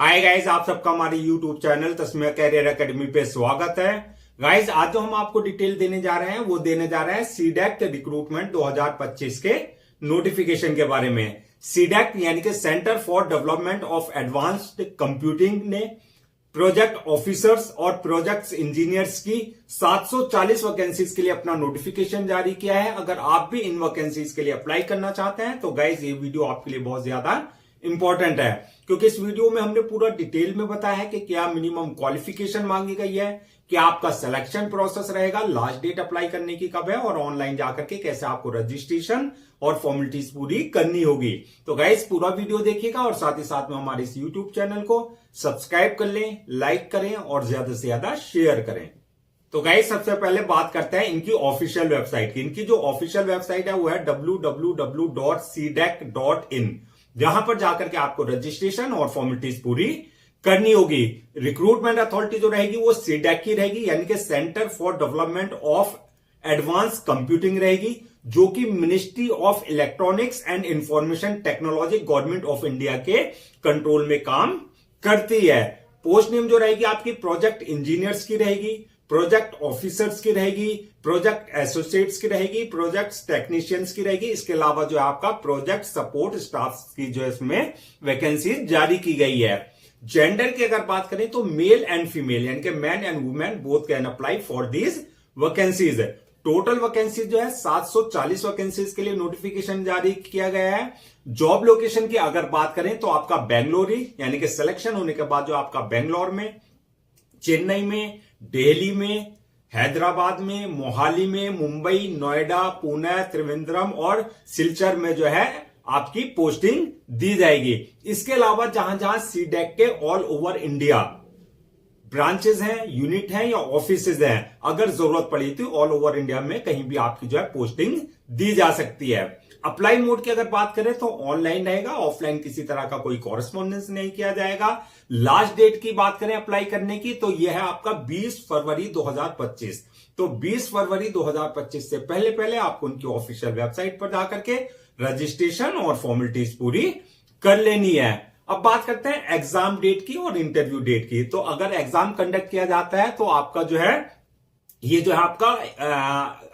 Hi guys, आप सबका हमारे YouTube channel Tasmiya career academy पे स्वागत है। गाइज, आज जो हम आपको डिटेल देने जा रहे हैं वो देने जा रहे हैं सीडैक के रिक्रूटमेंट 2025 के नोटिफिकेशन के बारे में। सीडैक यानी कि centre for development of advanced computing ने प्रोजेक्ट ऑफिसर्स और प्रोजेक्ट इंजीनियर्स की 740 वैकेंसीज के लिए अपना नोटिफिकेशन जारी किया है। अगर आप भी इन वैकेंसीज के लिए अप्लाई करना चाहते हैं तो गाइज ये वीडियो आपके लिए बहुत ज्यादा इंपॉर्टेंट है, क्योंकि इस वीडियो में हमने पूरा डिटेल में बताया है कि क्या मिनिमम क्वालिफिकेशन मांगी गई है, क्या आपका सिलेक्शन प्रोसेस रहेगा, लास्ट डेट अप्लाई करने की कब है और ऑनलाइन जाकर के कैसे आपको रजिस्ट्रेशन और फॉर्मेलिटीज पूरी करनी होगी। तो गाइस पूरा वीडियो देखिएगा और साथ ही साथ में हमारे इस यूट्यूब चैनल को सब्सक्राइब कर लें, लाइक करें और ज्यादा से ज्यादा शेयर करें। तो गाइस सबसे पहले बात करते हैं इनकी ऑफिशियल वेबसाइट की। इनकी जो ऑफिशियल वेबसाइट है वो है www.cdac.in, जहां पर जाकर के आपको रजिस्ट्रेशन और फॉर्मेलिटीज पूरी करनी होगी। रिक्रूटमेंट अथॉरिटी जो रहेगी वो सीडैक की रहेगी, यानी कि centre for development of advance computing रहेगी, जो कि ministry of electronics and information technology government of India के कंट्रोल में काम करती है। पोस्ट नेम जो रहेगी आपकी प्रोजेक्ट इंजीनियर्स की रहेगी, प्रोजेक्ट ऑफिसर्स की रहेगी, प्रोजेक्ट एसोसिएट्स की रहेगी, प्रोजेक्ट टेक्नीशियंस की रहेगी। इसके अलावा जो आपका प्रोजेक्ट सपोर्ट स्टाफ की जो इसमें वैकेंसी जारी की गई है। जेंडर की अगर बात करें तो मेल एंड फीमेल यानी कि man and women both can apply for these vacancies. Total vacancy जो है 740 वैकेंसीज के लिए नोटिफिकेशन जारी किया गया है। जॉब लोकेशन की अगर बात करें तो आपका बेंगलोर ही, यानी कि सिलेक्शन होने के बाद जो आपका बेंगलोर में, चेन्नई में, दिल्ली में, हैदराबाद में, मोहाली में, मुंबई, नोएडा, पुणे, त्रिवेंद्रम और सिलचर में जो है आपकी पोस्टिंग दी जाएगी। इसके अलावा जहां जहां सीडैक के ऑल ओवर इंडिया ब्रांचेस हैं, यूनिट हैं या ऑफिसेज हैं, अगर जरूरत पड़ी तो ऑल ओवर इंडिया में कहीं भी आपकी जो है पोस्टिंग दी जा सकती है। अप्लाई मोड की अगर बात करें तो ऑनलाइन रहेगा, ऑफलाइन किसी तरह का कोई कॉरेस्पॉन्डेंस नहीं किया जाएगा। लास्ट डेट की बात करें अप्लाई करने की तो यह है आपका 20 फरवरी 2025। तो 20 फरवरी 2025 से पहले पहले आपको उनकी ऑफिशियल वेबसाइट पर जाकर के रजिस्ट्रेशन और फॉर्मेलिटीज पूरी कर लेनी है। अब बात करते हैं एग्जाम डेट की और इंटरव्यू डेट की। तो अगर एग्जाम कंडक्ट किया जाता है तो आपका जो है ये जो है आपका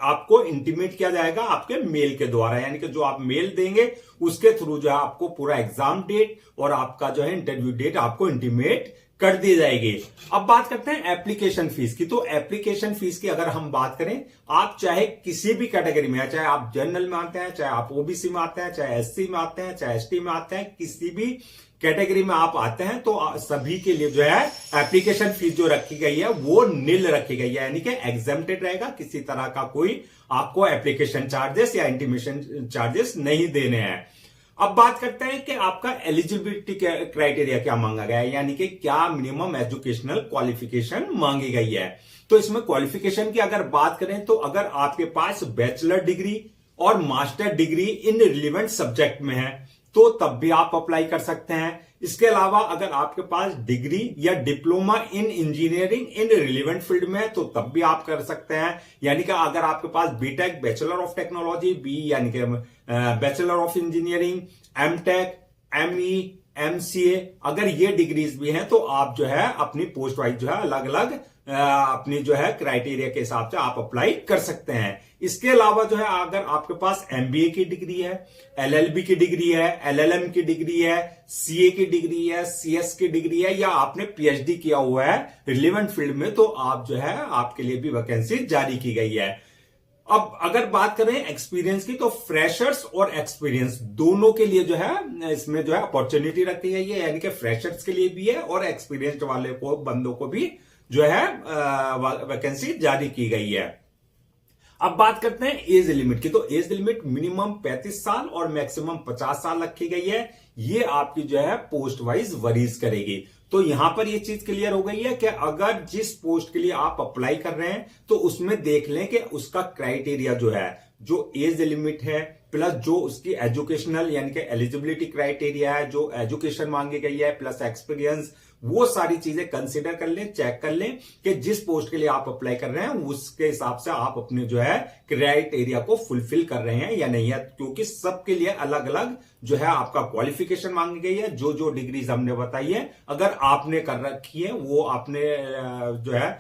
आपको इंटीमेट किया जाएगा आपके मेल के द्वारा, यानी कि जो आप मेल देंगे उसके थ्रू जो है आपको पूरा एग्जाम डेट और आपका जो है इंटरव्यू डेट आपको इंटीमेट कर दी जाएगी। अब बात करते हैं एप्लीकेशन फीस की। तो एप्लीकेशन फीस की अगर हम बात करें, आप चाहे किसी भी कैटेगरी में है, चाहे आप जनरल में आते हैं, चाहे आप ओबीसी में आते हैं, चाहे एससी में आते हैं, चाहे एसटी में आते हैं, किसी भी कैटेगरी में आप आते हैं तो सभी के लिए जो है एप्लीकेशन फीस जो रखी गई है वो नील रखी गई है, यानी कि एग्जेम्प्टेड रहेगा। किसी तरह का कोई आपको एप्लीकेशन चार्जेस या इंटीमेशन चार्जेस नहीं देने हैं। अब बात करते हैं कि आपका एलिजिबिलिटी क्राइटेरिया क्या मांगा गया है, यानी कि क्या मिनिमम एजुकेशनल क्वालिफिकेशन मांगी गई है। तो इसमें क्वालिफिकेशन की अगर बात करें तो अगर आपके पास बैचलर डिग्री और master degree in relevant subject में है तो तब भी आप अप्लाई कर सकते हैं। इसके अलावा अगर आपके पास डिग्री या diploma in engineering in relevant field में है तो तब भी आप कर सकते हैं। यानी कि अगर आपके पास BTech, bachelor of technology, B यानी कि bachelor of engineering, MTech, ME, MCA, अगर ये डिग्रीज भी हैं तो आप जो है अपनी पोस्ट वाइज जो है अलग अलग अपनी जो है क्राइटेरिया के हिसाब से आप अप्लाई कर सकते हैं। इसके अलावा जो है अगर आपके पास एमबीए की डिग्री है, एलएलबी की डिग्री है, एलएलएम की डिग्री है, सीए की डिग्री है, सीएस की डिग्री है या आपने पीएचडी किया हुआ है रिलेवेंट फील्ड में, तो आप जो है आपके लिए भी वैकेंसी जारी की गई है। अब अगर बात करें एक्सपीरियंस की तो फ्रेशर्स और एक्सपीरियंस दोनों के लिए जो है इसमें जो है अपॉर्चुनिटी रखी गई है, यानी कि फ्रेशर्स के लिए भी है और एक्सपीरियंस्ड वाले को बंदों को भी जो है वैकेंसी जारी की गई है। अब बात करते हैं एज लिमिट की। तो एज लिमिट मिनिमम 35 साल और मैक्सिमम 50 साल रखी गई है। ये आपकी जो है पोस्ट वाइज वरीज करेगी। तो यहां पर ये चीज क्लियर हो गई है कि अगर जिस पोस्ट के लिए आप अप्लाई कर रहे हैं तो उसमें देख लें कि उसका क्राइटेरिया जो है, जो एज लिमिट है प्लस जो उसकी एजुकेशनल यानी कि एलिजिबिलिटी क्राइटेरिया है, जो एजुकेशन मांगी गई है प्लस एक्सपीरियंस, वो सारी चीजें कंसीडर कर लें, चेक कर लें कि जिस पोस्ट के लिए आप अप्लाई कर रहे हैं उसके हिसाब से आप अपने जो है क्राइटेरिया को फुलफिल कर रहे हैं या नहीं है, क्योंकि सबके लिए अलग अलग जो है आपका क्वालिफिकेशन मांगी गई है, जो जो डिग्रीज हमने बताई है अगर आपने कर रखी है वो आपने जो है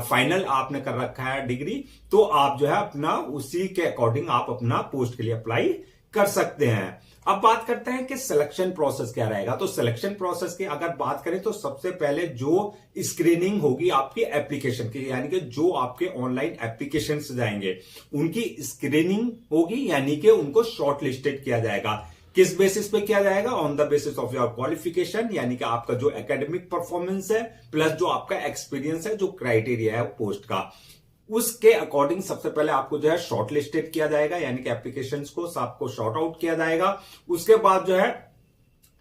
फाइनल आपने कर रखा है डिग्री, तो आप जो है अपना उसी के अकॉर्डिंग आप अपना पोस्ट के लिए अप्लाई कर सकते हैं। अब बात करते हैं कि सिलेक्शन प्रोसेस क्या रहेगा। तो सिलेक्शन प्रोसेस की अगर बात करें तो सबसे पहले जो स्क्रीनिंग होगी आपकी एप्लीकेशन की, यानी कि जो आपके ऑनलाइन एप्लीकेशन जाएंगे उनकी स्क्रीनिंग होगी, यानी कि उनको शॉर्ट लिस्टेड किया जाएगा। किस बेसिस पे किया जाएगा? On the basis of your qualification, यानी कि आपका जो एकेडमिक परफॉर्मेंस है प्लस जो आपका एक्सपीरियंस है, जो क्राइटेरिया है पोस्ट का, उसके अकॉर्डिंग सबसे पहले आपको जो है शॉर्ट लिस्टेड किया जाएगा, यानी कि एप्लीकेशंस को सबको शॉर्ट आउट किया जाएगा। उसके बाद जो है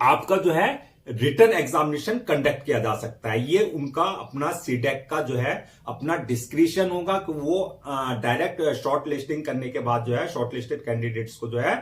आपका जो है रिटन एग्जामिनेशन कंडक्ट किया जा सकता है। ये उनका अपना सीडेक का जो है अपना डिस्क्रिप्शन होगा कि वो डायरेक्ट शॉर्ट लिस्टिंग करने के बाद जो है शॉर्ट लिस्टेड कैंडिडेट्स को जो है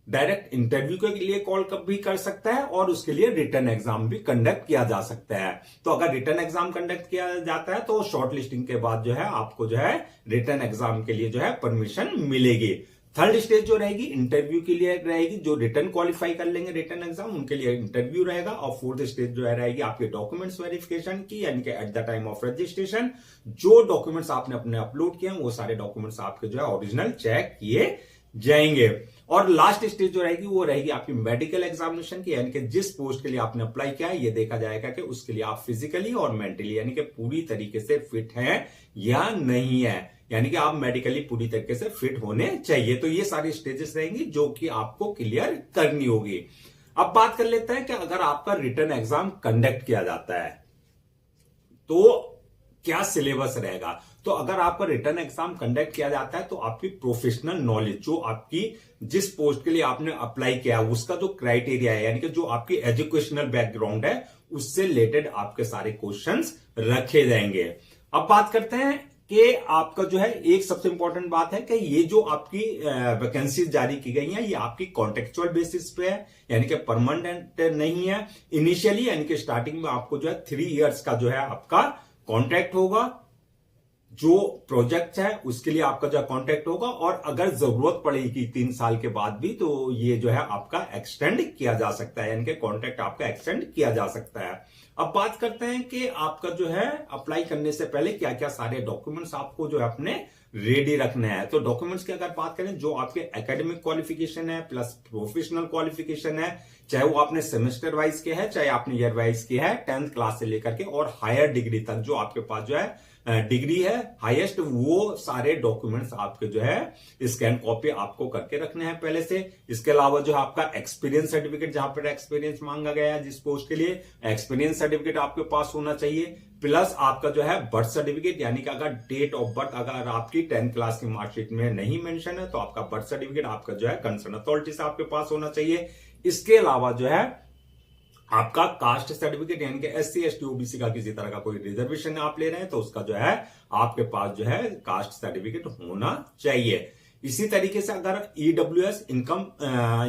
डायरेक्ट इंटरव्यू के लिए कॉल भी कर सकता है और उसके लिए रिटर्न एग्जाम भी कंडक्ट किया जा सकता है। तो अगर रिटर्न एग्जाम कंडक्ट किया जाता है तो शॉर्ट लिस्टिंग के बाद जो है आपको जो है रिटर्न एग्जाम के लिए जो है परमिशन मिलेगी। थर्ड स्टेज जो रहेगी इंटरव्यू के लिए रहेगी, जो रिटर्न क्वालिफाई कर लेंगे रिटर्न एग्जाम उनके लिए इंटरव्यू रहेगा। और फोर्थ स्टेज जो है रहेगी आपके डॉक्यूमेंट्स वेरिफिकेशन की, यानी कि at the time of registration जो डॉक्यूमेंट्स आपने अपने अपलोड किए वो सारे डॉक्यूमेंट्स आपके जो है ओरिजिनल चेक किए जाएंगे। और लास्ट स्टेज जो रहेगी वो रहेगी आपकी मेडिकल एग्जामिनेशन की, यानी कि जिस पोस्ट के लिए आपने अप्लाई किया है ये देखा जाएगा कि उसके लिए आप फिजिकली और मेंटली यानी कि पूरी तरीके से फिट हैं या नहीं है, यानी कि आप मेडिकली पूरी तरीके से फिट होने चाहिए। तो ये सारी स्टेजेस रहेंगी जो कि आपको क्लियर करनी होगी। अब बात कर लेते हैं कि अगर आपका रिटर्न एग्जाम कंडक्ट किया जाता है तो क्या सिलेबस रहेगा। तो अगर आपका रिटर्न एग्जाम कंडक्ट किया जाता है तो आपकी प्रोफेशनल नॉलेज, जो आपकी जिस पोस्ट के लिए आपने अप्लाई किया है उसका जो क्राइटेरिया है, यानी कि जो आपकी एजुकेशनल बैकग्राउंड है उससे रिलेटेड आपके सारे क्वेश्चंस रखे जाएंगे। अब बात करते हैं कि आपका जो है एक सबसे इंपॉर्टेंट बात है कि ये जो आपकी वैकेंसी जारी की गई है ये आपकी कॉन्टेक्चुअल बेसिस पे है, यानी कि परमानेंट नहीं है। इनिशियली यानी कि स्टार्टिंग में आपको जो है 3 इयर्स का जो है आपका कॉन्ट्रैक्ट होगा, जो प्रोजेक्ट है उसके लिए आपका जो कॉन्ट्रैक्ट होगा, और अगर जरूरत पड़ेगी 3 साल के बाद भी तो ये जो है आपका एक्सटेंड किया जा सकता है, यानी कि कॉन्ट्रैक्ट आपका एक्सटेंड किया जा सकता है। अब बात करते हैं कि आपका जो है अप्लाई करने से पहले क्या क्या सारे डॉक्यूमेंट्स आपको जो है अपने रेडी रखना है। तो डॉक्यूमेंट्स की अगर बात करें, जो आपके एकेडमिक क्वालिफिकेशन है प्लस प्रोफेशनल क्वालिफिकेशन है, चाहे वो आपने सेमेस्टर वाइज के है चाहे आपने ईयर वाइज की है, 10th क्लास से लेकर के और हायर डिग्री तक जो आपके पास जो है डिग्री है हाईएस्ट, वो सारे डॉक्यूमेंट्स आपके जो है स्कैन कॉपी आपको करके रखने हैं पहले से। इसके अलावा जो है आपका एक्सपीरियंस सर्टिफिकेट, जहां पर एक्सपीरियंस मांगा गया है जिस पोस्ट के लिए, एक्सपीरियंस सर्टिफिकेट आपके पास होना चाहिए, प्लस आपका जो है बर्थ सर्टिफिकेट, यानी कि अगर डेट ऑफ बर्थ अगर आपकी 10th क्लास की मार्कशीट में नहीं मेंशन है तो आपका बर्थ सर्टिफिकेट आपका जो है कंसर्न अथॉरिटी से आपके पास होना चाहिए। इसके अलावा जो है आपका कास्ट सर्टिफिकेट, यानी कि SC ST OBC का किसी तरह का कोई रिजर्वेशन आप ले रहे हैं तो उसका जो है आपके पास जो है कास्ट सर्टिफिकेट होना चाहिए। इसी तरीके से अगर EWS इनकम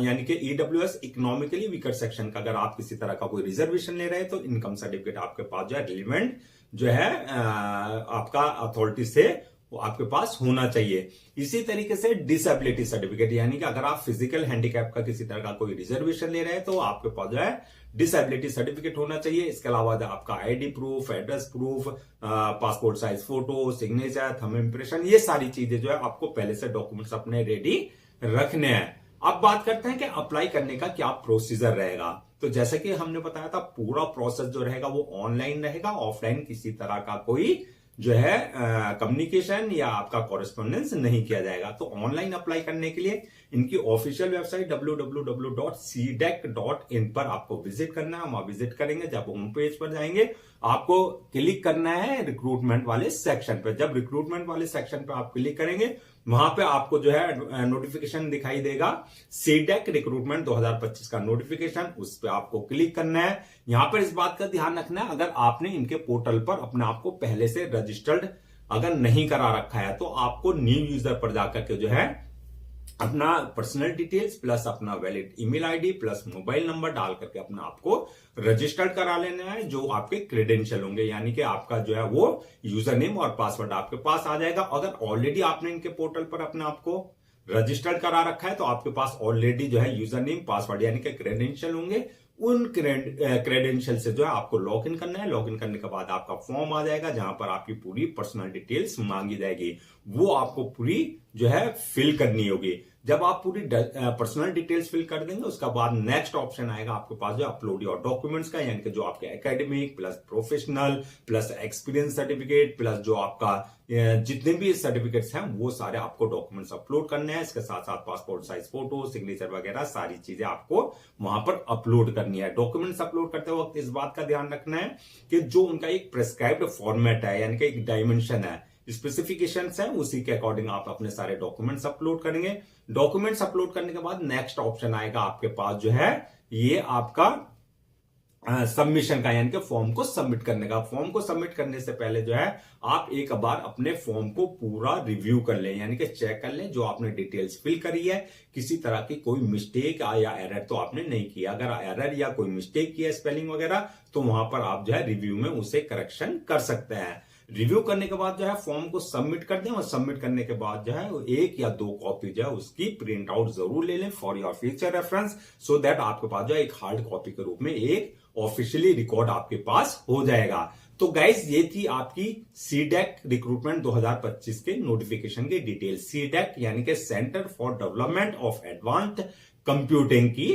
यानी कि EWS इकोनॉमिकली वीकर सेक्शन का अगर आप किसी तरह का कोई रिजर्वेशन ले रहे हैं तो इनकम सर्टिफिकेट आपके पास जो है रिलेवेंट जो है आपका अथॉरिटी से वो आपके पास होना चाहिए। इसी तरीके से डिसेबिलिटी सर्टिफिकेट, यानी कि अगर आप फिजिकल हैंडीकैप का किसी तरह का कोई रिजर्वेशन ले रहे हैं तो आपके पास जो है डिसेबिलिटी सर्टिफिकेट होना चाहिए। इसके अलावा आपका ID proof, address proof, passport size photo, signature, thumb impression, ये सारी चीजें जो है आपको पहले से डॉक्यूमेंट्स अपने रेडी रखने हैं। अब बात करते हैं कि अप्लाई करने का क्या प्रोसीजर रहेगा। तो जैसे कि हमने बताया था पूरा प्रोसेस जो रहेगा वो ऑनलाइन रहेगा, ऑफलाइन किसी तरह का कोई जो है कम्युनिकेशन या आपका कॉरेस्पॉन्डेंस नहीं किया जाएगा। तो ऑनलाइन अप्लाई करने के लिए इनकी ऑफिशियल वेबसाइट www.cdec.in पर आपको विजिट करना है। वहां विजिट करेंगे, जब होम पेज पर जाएंगे आपको क्लिक करना है रिक्रूटमेंट वाले सेक्शन पे। जब रिक्रूटमेंट वाले सेक्शन पे आप क्लिक करेंगे वहां पे आपको जो है नोटिफिकेशन दिखाई देगा, सीडेक रिक्रूटमेंट 2025 का नोटिफिकेशन, उस पर आपको क्लिक करना है। यहां पर इस बात का ध्यान रखना है, अगर आपने इनके पोर्टल पर अपने आप को पहले से रजिस्टर्ड अगर नहीं करा रखा है तो आपको न्यू यूजर पर जाकर के जो है अपना पर्सनल डिटेल्स प्लस अपना valid email ID plus mobile number डाल करके अपना आपको रजिस्टर्ड करा लेना है, जो आपके क्रेडेंशियल होंगे, यानी कि आपका जो है वो यूजर नेम और पासवर्ड आपके पास आ जाएगा। अगर ऑलरेडी आपने इनके पोर्टल पर अपने आपको रजिस्टर्ड करा रखा है तो आपके पास ऑलरेडी जो है यूजर नेम पासवर्ड यानी कि क्रेडेंशियल होंगे। उन क्रेडेंशियल से जो है आपको लॉग इन करना है। लॉग इन करने के बाद आपका फॉर्म आ जाएगा जहां पर आपकी पूरी पर्सनल डिटेल्स मांगी जाएगी, वो आपको पूरी जो है फिल करनी होगी। जब आप पूरी पर्सनल डिटेल्स फिल कर देंगे उसके बाद नेक्स्ट ऑप्शन आएगा आपके पास जो अपलोड योर डॉक्यूमेंट्स का, यानी कि जो आपके academic plus professional plus experience certificate plus जो आपका जितने भी सर्टिफिकेट्स हैं वो सारे आपको डॉक्यूमेंट्स अपलोड करने हैं। इसके साथ साथ पासपोर्ट साइज फोटो, सिग्नेचर वगैरह सारी चीजें आपको वहां पर अपलोड करनी है। डॉक्यूमेंट्स अपलोड करते वक्त इस बात का ध्यान रखना है कि जो उनका एक प्रेस्क्राइब्ड फॉर्मेट है यानी कि एक डायमेंशन है, स्पेसिफिकेशंस है, उसी के अकॉर्डिंग आप अपने सारे डॉक्यूमेंट्स अपलोड करेंगे। डॉक्यूमेंट्स अपलोड करने के बाद नेक्स्ट ऑप्शन आएगा आपके पास जो है ये आपका सबमिशन का, यानी कि फॉर्म को सबमिट करने का। फॉर्म को सबमिट करने से पहले जो है आप एक बार अपने फॉर्म को पूरा रिव्यू कर लें, यानी कि चेक कर लें जो आपने डिटेल्स फिल करी है किसी तरह की कोई मिस्टेक या एरर तो आपने नहीं किया। अगर एरर या कोई मिस्टेक किया स्पेलिंग वगैरह तो वहां पर आप जो है रिव्यू में उसे करेक्शन कर सकते हैं। रिव्यू करने के बाद जो है फॉर्म को सबमिट कर दें और सबमिट करने के बाद जो है एक या दो कॉपी जो है उसकी प्रिंट आउट जरूर ले लें for your future reference, so that आपके पास जो है एक हार्ड कॉपी के रूप में एक ऑफिशियली रिकॉर्ड आपके पास हो जाएगा। तो गाइस ये थी आपकी सीडेक रिक्रूटमेंट 2025 के नोटिफिकेशन की डिटेल। सीडेक यानी कि centre for development of advanced computing की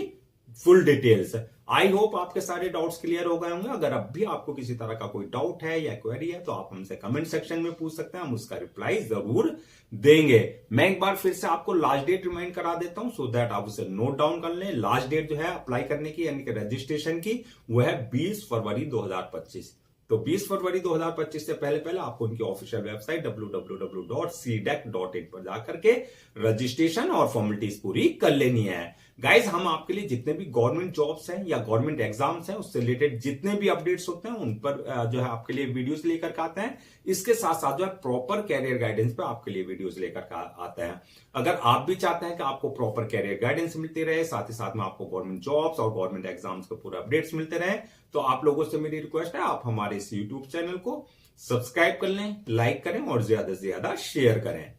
फुल डिटेल्स। आई होप आपके सारे डाउट्स क्लियर हो गए होंगे। अगर अब भी आपको किसी तरह का कोई डाउट है या क्वेरी है तो आप हमसे कमेंट सेक्शन में पूछ सकते हैं, हम उसका रिप्लाई जरूर देंगे। मैं एक बार फिर से आपको लास्ट डेट रिमाइंड करा देता हूं सो दैट आप उसे नोट डाउन कर लें। लास्ट डेट जो है अप्लाई करने की यानी कि रजिस्ट्रेशन की वो है 20 फरवरी 2025। तो 20 फरवरी 2025 से पहले पहले आपको उनकी ऑफिशियल वेबसाइट www.cdec.in पर जाकर के रजिस्ट्रेशन और फॉर्मेलिटीज पूरी कर लेनी है। गाइज हम आपके लिए जितने भी गवर्नमेंट जॉब्स हैं या गवर्नमेंट एग्जाम्स हैं उससे रिलेटेड जितने भी अपडेट्स होते हैं उन पर जो है आपके लिए वीडियोस लेकर के आते हैं। इसके साथ साथ जो है प्रॉपर कैरियर गाइडेंस पे आपके लिए वीडियोस लेकर आते हैं। अगर आप भी चाहते हैं कि आपको प्रॉपर कैरियर गाइडेंस मिलती रहे, साथ ही साथ में आपको गवर्नमेंट जॉब्स और गवर्नमेंट एग्जाम्स के पूरे अपडेट्स मिलते रहे, तो आप लोगों से मेरी रिक्वेस्ट है आप हमारे इस यूट्यूब चैनल को सब्सक्राइब कर लें, लाइक करें और ज्यादा से ज्यादा शेयर करें।